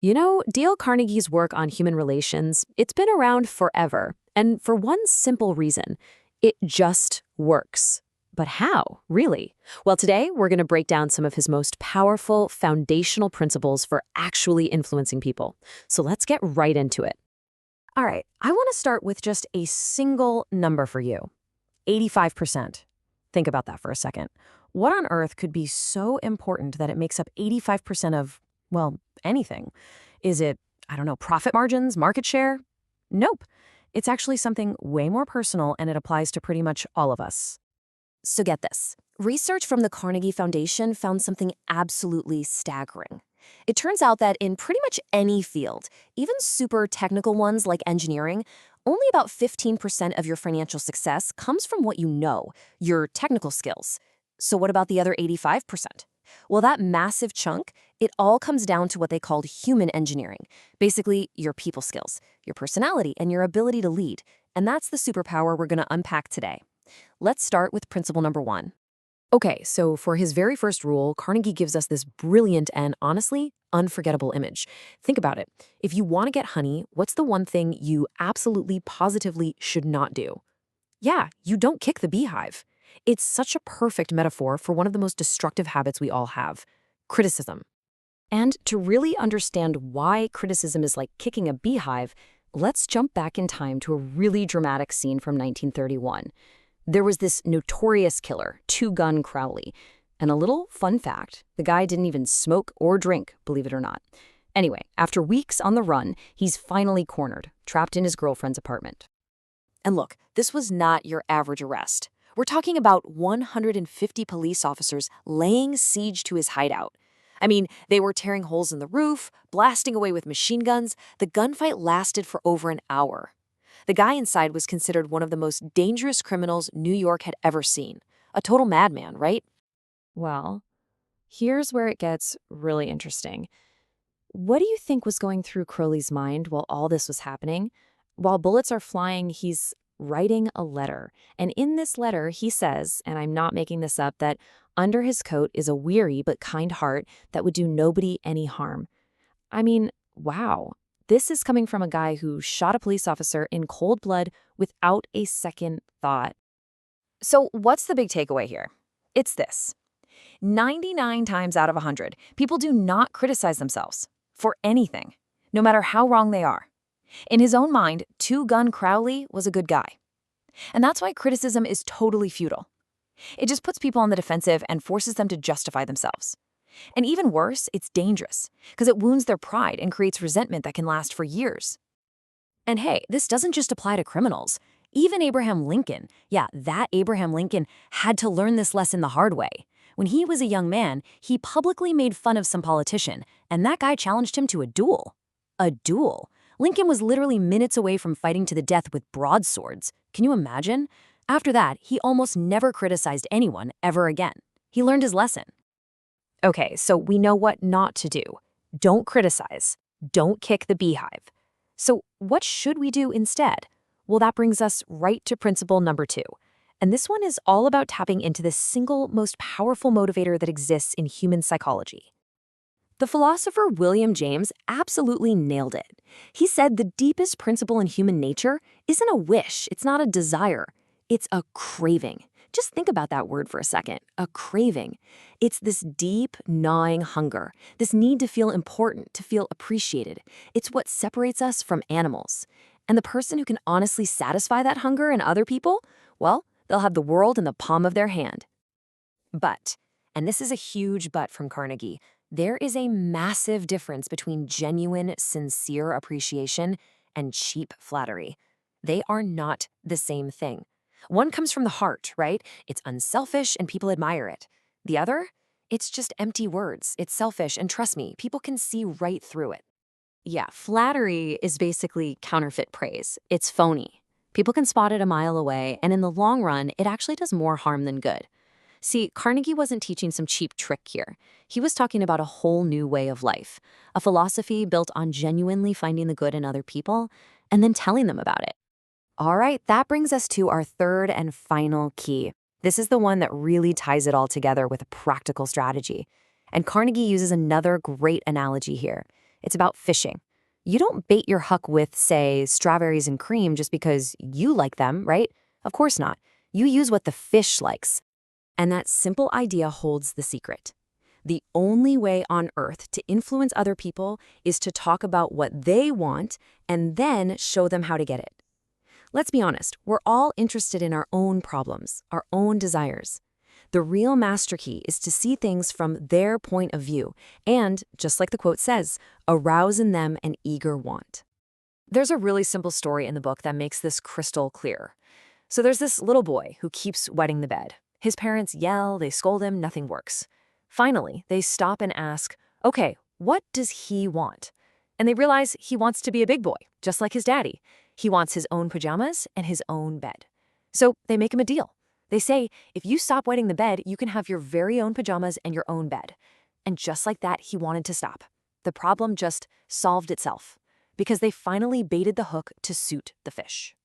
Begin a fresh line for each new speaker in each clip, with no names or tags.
Dale Carnegie's work on human relations, it's been around forever, and for one simple reason. It just works. But how, really? Well, today we're going to break down some of his most powerful foundational principles for actually influencing people. So let's get right into it. All right, I want to start with just a single number for you. 85%. Think about that for a second. What on earth could be so important that it makes up 85% of, well, anything? Is it, I don't know, profit margins, market share? Nope. It's actually something way more personal, and it applies to pretty much all of us. So get this. Research from the Carnegie Foundation found something absolutely staggering. It turns out that in pretty much any field, even super technical ones like engineering, only about 15% of your financial success comes from what you know, your technical skills. So what about the other 85%? Well, that massive chunk, it all comes down to what they called human engineering. Basically, your people skills, your personality, and your ability to lead. And that's the superpower we're going to unpack today. Let's start with principle number 1. Okay, so for his very first rule, Carnegie gives us this brilliant and honestly unforgettable image. Think about it. If you want to get honey, what's the one thing you absolutely positively should not do? Yeah, you don't kick the beehive. It's such a perfect metaphor for one of the most destructive habits we all have: criticism. And to really understand why criticism is like kicking a beehive, let's jump back in time to a really dramatic scene from 1931. There was this notorious killer, Two-Gun Crowley. And a little fun fact, the guy didn't even smoke or drink, believe it or not. Anyway, after weeks on the run, he's finally cornered, trapped in his girlfriend's apartment. And look, this was not your average arrest. We're talking about 150 police officers laying siege to his hideout. I mean, they were tearing holes in the roof, blasting away with machine guns. The gunfight lasted for over an hour. The guy inside was considered one of the most dangerous criminals New York had ever seen. A total madman, right? Well, here's where it gets really interesting. What do you think was going through Crowley's mind while all this was happening? While bullets are flying, he's writing a letter. And in this letter, he says, and I'm not making this up, that under his coat is a weary but kind heart that would do nobody any harm. I mean, wow. This is coming from a guy who shot a police officer in cold blood without a second thought. So what's the big takeaway here? It's this. 99 times out of 100, people do not criticize themselves for anything, no matter how wrong they are. In his own mind, Two-Gun Crowley was a good guy. And that's why criticism is totally futile. It just puts people on the defensive and forces them to justify themselves. And even worse, it's dangerous, because it wounds their pride and creates resentment that can last for years. And hey, this doesn't just apply to criminals. Even Abraham Lincoln, that Abraham Lincoln had to learn this lesson the hard way. When he was a young man, he publicly made fun of some politician, and that guy challenged him to a duel. A duel. Lincoln was literally minutes away from fighting to the death with broadswords. Can you imagine? After that, he almost never criticized anyone ever again. He learned his lesson. Okay, so we know what not to do. Don't criticize. Don't kick the beehive. So what should we do instead? Well, that brings us right to principle number 2. And this one is all about tapping into the single most powerful motivator that exists in human psychology. The philosopher William James absolutely nailed it. He said the deepest principle in human nature isn't a wish, it's not a desire, it's a craving. Just think about that word for a second, a craving. It's this deep, gnawing hunger, this need to feel important, to feel appreciated. It's what separates us from animals. And the person who can honestly satisfy that hunger in other people, well, they'll have the world in the palm of their hand. But, and this is a huge but from Carnegie, there is a massive difference between genuine, sincere appreciation and cheap flattery. They are not the same thing. One comes from the heart, right? It's unselfish and people admire it. The other? It's just empty words. It's selfish, and trust me, people can see right through it. Yeah, flattery is basically counterfeit praise. It's phony. People can spot it a mile away, and in the long run, it actually does more harm than good. See, Carnegie wasn't teaching some cheap trick here. He was talking about a whole new way of life, a philosophy built on genuinely finding the good in other people and then telling them about it. All right, that brings us to our third and final key. This is the one that really ties it all together with a practical strategy. And Carnegie uses another great analogy here. It's about fishing. You don't bait your hook with, say, strawberries and cream just because you like them, right? Of course not. You use what the fish likes. And that simple idea holds the secret. The only way on earth to influence other people is to talk about what they want and then show them how to get it. Let's be honest, we're all interested in our own problems, our own desires. The real master key is to see things from their point of view and, just like the quote says, arouse in them an eager want. There's a really simple story in the book that makes this crystal clear. So there's this little boy who keeps wetting the bed. His parents yell, they scold him, nothing works. Finally, they stop and ask, okay, what does he want? And they realize he wants to be a big boy, just like his daddy. He wants his own pajamas and his own bed. So they make him a deal. They say, if you stop wetting the bed, you can have your very own pajamas and your own bed. And just like that, he wanted to stop. The problem just solved itself because they finally baited the hook to suit the fish.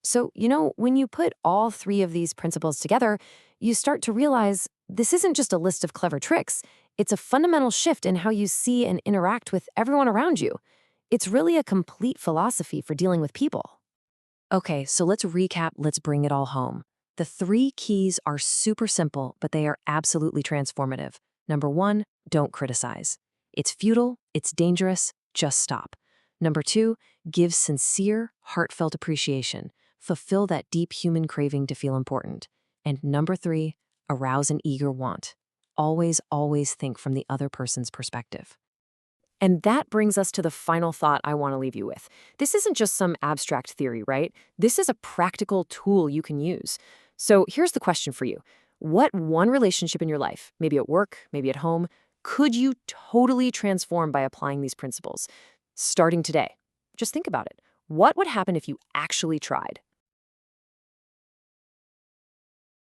So, when you put all three of these principles together, you start to realize this isn't just a list of clever tricks. It's a fundamental shift in how you see and interact with everyone around you. It's really a complete philosophy for dealing with people. Okay, so let's recap, let's bring it all home. The three keys are super simple, but they are absolutely transformative. Number one, don't criticize. It's futile, it's dangerous, just stop. Number two, give sincere, heartfelt appreciation. Fulfill that deep human craving to feel important. And number three, arouse an eager want. Always, always think from the other person's perspective. And that brings us to the final thought I want to leave you with. This isn't just some abstract theory, right? This is a practical tool you can use. So here's the question for you. What one relationship in your life, maybe at work, maybe at home, could you totally transform by applying these principles? Starting today. Just think about it. What would happen if you actually tried?